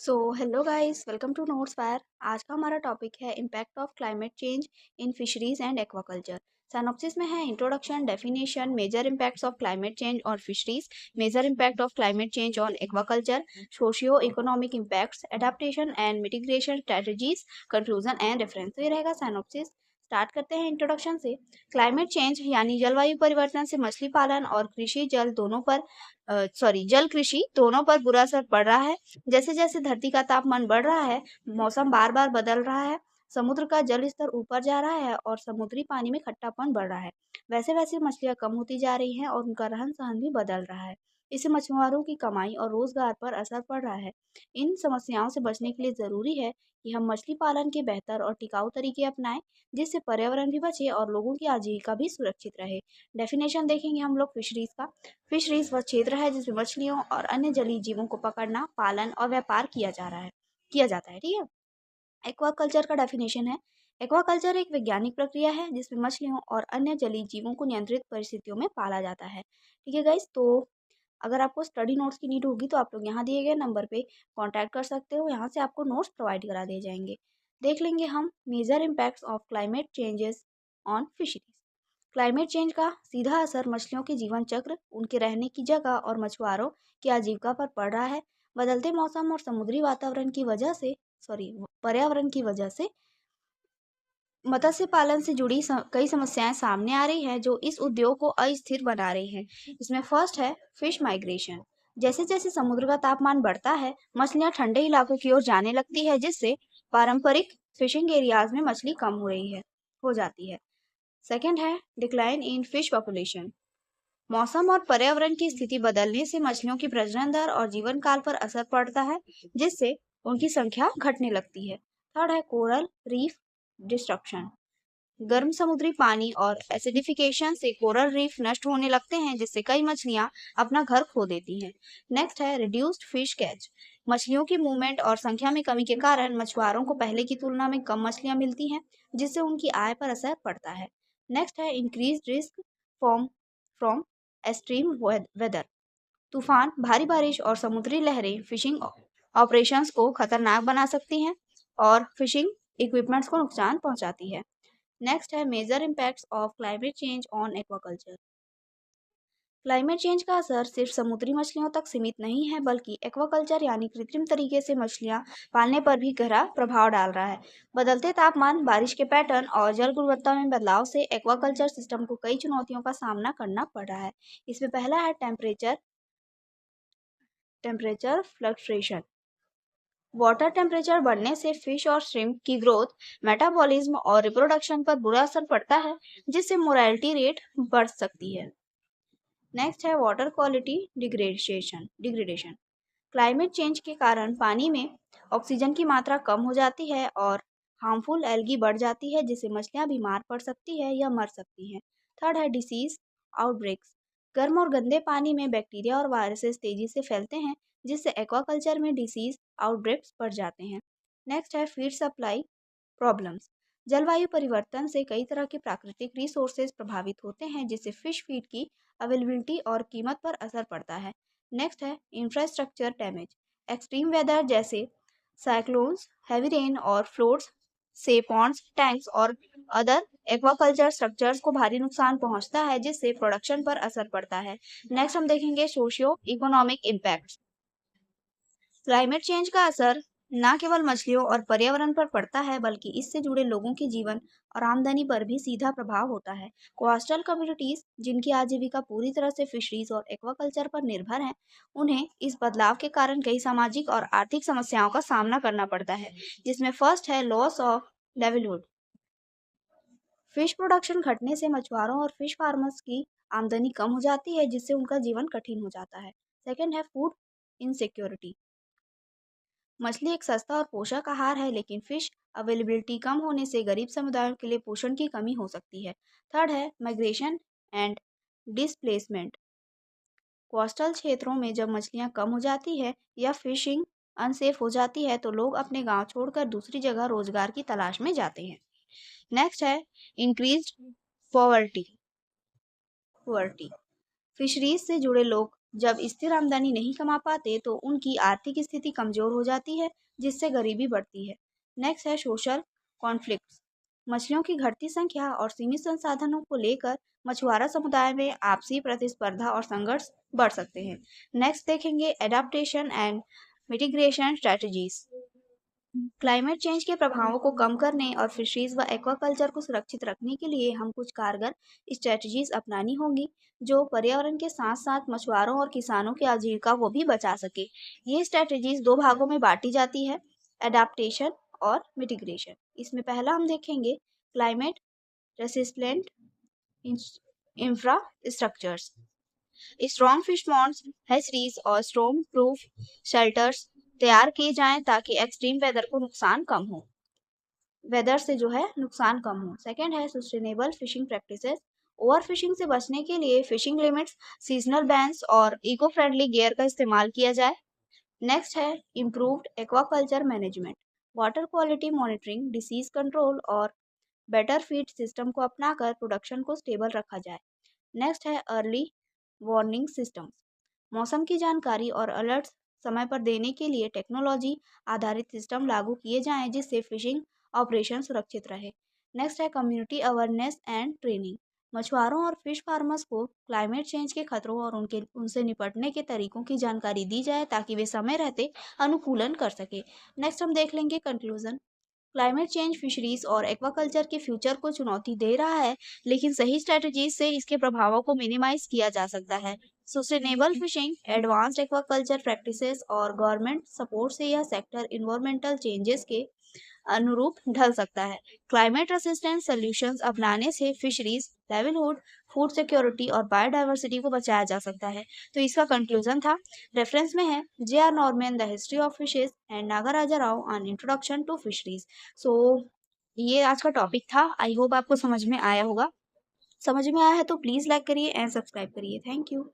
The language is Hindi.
So hello guys, welcome to Notes Fire. आज का हमारा टॉपिक है impact of climate change in fisheries and aquaculture. Synopsis में है introduction, definition, major impacts of climate change on fisheries, major impact of climate change on aquaculture, socio economic impacts, adaptation and mitigation strategies, conclusion and reference. तो ये रहेगा सिनॉप्सिस। स्टार्ट करते हैं इंट्रोडक्शन से। क्लाइमेट चेंज यानी जलवायु परिवर्तन से मछली पालन और कृषि जल कृषि दोनों पर बुरा असर पड़ रहा है। जैसे जैसे धरती का तापमान बढ़ रहा है, मौसम बार बार बदल रहा है, समुद्र का जल स्तर ऊपर जा रहा है और समुद्री पानी में खट्टापन बढ़ रहा है, वैसे वैसे मछलियां कम होती जा रही हैं और उनका रहन सहन भी बदल रहा है। इससे मछुआरों की कमाई और रोजगार पर असर पड़ रहा है। इन समस्याओं से बचने के लिए जरूरी है कि हम मछली पालन के बेहतर और टिकाऊ तरीके अपनाएं, जिससे पर्यावरण भी बचे और लोगों की आजीविका भी सुरक्षित रहे। डेफिनेशन देखेंगे हम लोग फिशरीज का। फिशरीज वह क्षेत्र है जिसमें मछलियों और अन्य जलीय जीवों को पकड़ना, पालन और व्यापार किया जाता है। ठीक है। एक्वाकल्चर का डेफिनेशन है। एक्वाकल्चर एक वैज्ञानिक प्रक्रिया है जिसमें मछलियों और अन्य जलीय जीवों को नियंत्रित परिस्थितियों में पाला जाता है। ठीक है गाइस, तो अगर आपको स्टडी नोट्स की नीड होगी तो आप लोग यहाँ दिए गए नंबर पे कांटेक्ट कर सकते हो। यहाँ से आपको नोट्स प्रोवाइड करा दिए जाएंगे। देख लेंगे हम major impacts of climate changes on fisheries. Climate change का सीधा असर मछलियों के जीवन चक्र, उनके रहने की जगह और मछुआरों की आजीविका पर पड़ रहा है। बदलते मौसम और समुद्री पर्यावरण की वजह से मत्स्य पालन से जुड़ी कई समस्याएं सामने आ रही हैं जो इस उद्योग को अस्थिर बना रही हैं। इसमें फर्स्ट है फिश माइग्रेशन। जैसे जैसे समुद्र का तापमान बढ़ता है, मछलियां ठंडे इलाकों की ओर जाने लगती है, जिससे पारंपरिक फिशिंग एरियाज में मछली कम हो जाती है। सेकेंड है डिक्लाइन इन फिश पॉपुलेशन। मौसम और पर्यावरण की स्थिति बदलने से मछलियों की प्रजनन दर और जीवन काल पर असर पड़ता है, जिससे उनकी संख्या घटने लगती है। थर्ड है कोरल रीफ डिस्ट्रक्शन। गर्म समुद्री पानी और एसिडिफिकेशन से कोरल रीफ नष्ट होने लगते हैं, जिससे कई मछलियां अपना घर खो देती हैं। नेक्स्ट है रिड्यूस्ड फिश कैच। मछलियों की मूवमेंट और संख्या में कमी के कारण मछुआरों को पहले की तुलना में कम मछलियां मिलती हैं, जिससे उनकी आय पर असर पड़ता है। नेक्स्ट है increase risk from from extreme weather. तूफान, भारी बारिश और समुद्री लहरें फिशिंग ऑपरेशंस को खतरनाक बना सकती हैं और फिशिंग इक्विपमेंट्स को नुकसान पहुंचाती है। नेक्स्ट है major impacts of climate change on aquaculture. Climate change का असर सिर्फ समुद्री मछलियों तक सीमित नहीं है, बल्कि एक्वाकल्चर यानी कृत्रिम तरीके से मछलियां पालने पर भी गहरा प्रभाव डाल रहा है। बदलते तापमान, बारिश के पैटर्न और जल गुणवत्ता में बदलाव से एक्वाकल्चर सिस्टम को कई चुनौतियों का सामना करना पड़ रहा है। इसमें पहला है टेम्परेचर फ्लक्चुएशन। वाटर टेम्परेचर बढ़ने से फिश और श्रिम्प की ग्रोथ, मेटाबॉलिज्म और रिप्रोडक्शन पर बुरा असर पड़ता है, जिससे मोरालिटी रेट बढ़ सकती है। नेक्स्ट है water quality degradation. Climate change के कारण पानी में ऑक्सीजन की मात्रा कम हो जाती है और हार्मफुल एल्गी बढ़ जाती है, जिससे मछलियां बीमार पड़ सकती है या मर सकती हैं। थर्ड है डिसीज आउटब्रेक्स। गर्म और गंदे पानी में बैक्टीरिया और वायरसेस तेजी से फैलते हैं, जिससे एक्वाकल्चर में डिसीज आउटब्रेक्स बढ़ जाते हैं। नेक्स्ट है फीड सप्लाई प्रॉब्लम्स। जलवायु परिवर्तन से कई तरह के प्राकृतिक रिसोर्सेज प्रभावित होते हैं, जिससे फिश फीड की अवेलेबिलिटी और कीमत पर असर पड़ता है। नेक्स्ट है इंफ्रास्ट्रक्चर डैमेज। एक्सट्रीम वेदर जैसे साइक्लोन्स, हैवी रेन और फ्लोड्स से पॉन्ड्स, टैंक्स और अदर एक्वाकल्चर स्ट्रक्चर्स को भारी नुकसान पहुंचता है, जिससे प्रोडक्शन पर असर पड़ता है। नेक्स्ट हम देखेंगे socio economic impact. Climate change का असर न केवल मछलियों और पर्यावरण पर पड़ता है, बल्कि इससे जुड़े लोगों के जीवन और आमदनी पर भी सीधा प्रभाव होता है। कोस्टल कम्युनिटीज, जिनकी आजीविका पूरी तरह से फिशरीज और एक्वाकल्चर पर निर्भर है, उन्हें इस बदलाव के कारण कई सामाजिक और आर्थिक समस्याओं का सामना करना पड़ता है, जिसमें फर्स्ट है loss of livelihood. Fish production घटने से मछुआरों और फिश फार्मर्स की आमदनी कम हो जाती है, जिससे उनका जीवन कठिन हो जाता है। सेकेंड है फूड इनसिक्योरिटी। मछली एक सस्ता और पोषक आहार है, लेकिन फिश अवेलेबिलिटी कम होने से गरीब समुदायों के लिए पोषण की कमी हो सकती है। थर्ड है माइग्रेशन एंड डिस्प्लेसमेंट। कोस्टल क्षेत्रों में जब मछलियां कम हो जाती है या फिशिंग अनसेफ हो जाती है, तो लोग अपने गांव छोड़कर दूसरी जगह रोजगार की तलाश में जाते हैं। नेक्स्ट है इंक्रीज्ड पॉवर्टी। फिशरीज से जुड़े लोग जब स्थिर आमदनी नहीं कमा पाते तो उनकी आर्थिक स्थिति कमजोर हो जाती है, जिससे गरीबी बढ़ती है। नेक्स्ट है सोशल कॉन्फ्लिक्ट्स। मछलियों की घटती संख्या और सीमित संसाधनों को लेकर मछुआरा समुदाय में आपसी प्रतिस्पर्धा और संघर्ष बढ़ सकते हैं। नेक्स्ट देखेंगे adaptation and mitigation strategies. Climate change के प्रभावों को कम करने और फिशरीज व एक्वाकल्चर को सुरक्षित रखने के लिए हम कुछ कारगर स्ट्रेटजीज अपनानी होंगी, जो पर्यावरण के साथ साथ मछुआरों और किसानों की आजीविका को भी बचा सके। ये स्ट्रेटजीज दो भागों में बांटी जाती है, एडाप्टेशन और मिटिगेशन। इसमें पहला हम देखेंगे climate resistant infrastructures. Strong fish ponds, hatcheries और स्टॉर्म प्रूफ शेल्टर्स तैयार किए जाएं ताकि एक्सट्रीम वेदर को नुकसान कम हो वेदर से जो है नुकसान कम हो। सेकंड है sustainable fishing practices. Over fishing से बचने के लिए फिशिंग लिमिट्स, सीजनल बैन्स और इको फ्रेंडली गियर का इस्तेमाल किया जाए। नेक्स्ट है improved aquaculture management. Water quality monitoring, disease control और बेटर फीड सिस्टम को अपनाकर प्रोडक्शन को स्टेबल रखा जाए। नेक्स्ट है अर्ली वार्निंग सिस्टम्स। मौसम की जानकारी और अलर्ट समय पर देने के लिए टेक्नोलॉजी आधारित सिस्टम लागू किए जाएं जिससे फिशिंग ऑपरेशन सुरक्षित रहे। नेक्स्ट है कम्युनिटी अवेयरनेस एंड ट्रेनिंग। मछुआरों और फिश फार्मर्स को क्लाइमेट चेंज के खतरों और उनसे निपटने के तरीकों की जानकारी दी जाए ताकि वे समय रहते अनुकूलन कर सके। नेक्स्ट हम देख लेंगे कंक्लूजन। क्लाइमेट चेंज फिशरीज और एक्वाकल्चर के फ्यूचर को चुनौती दे रहा है, लेकिन सही स्ट्रेटजीज से इसके प्रभावों को मिनिमाइज किया जा सकता है। Sustainable fishing, advanced aquaculture practices और गवर्नमेंट सपोर्ट से यह सेक्टर इन्वायरमेंटल चेंजेस के अनुरूप ढल सकता है। क्लाइमेट रेसिस्टेंट सॉल्यूशंस अपनाने से फिशरीज लाइवलीहुड, फूड सिक्योरिटी और बायोडायवर्सिटी को बचाया जा सकता है। तो इसका कंक्लूजन था, रेफरेंस में है J.R. Norman the history of fishes and Nagaraja Rao on introduction to fisheries. सो ये आज का टॉपिक था। आई होप आपको समझ में आया होगा। समझ में आया है तो प्लीज लाइक करिए एंड सब्सक्राइब करिए। Thank you.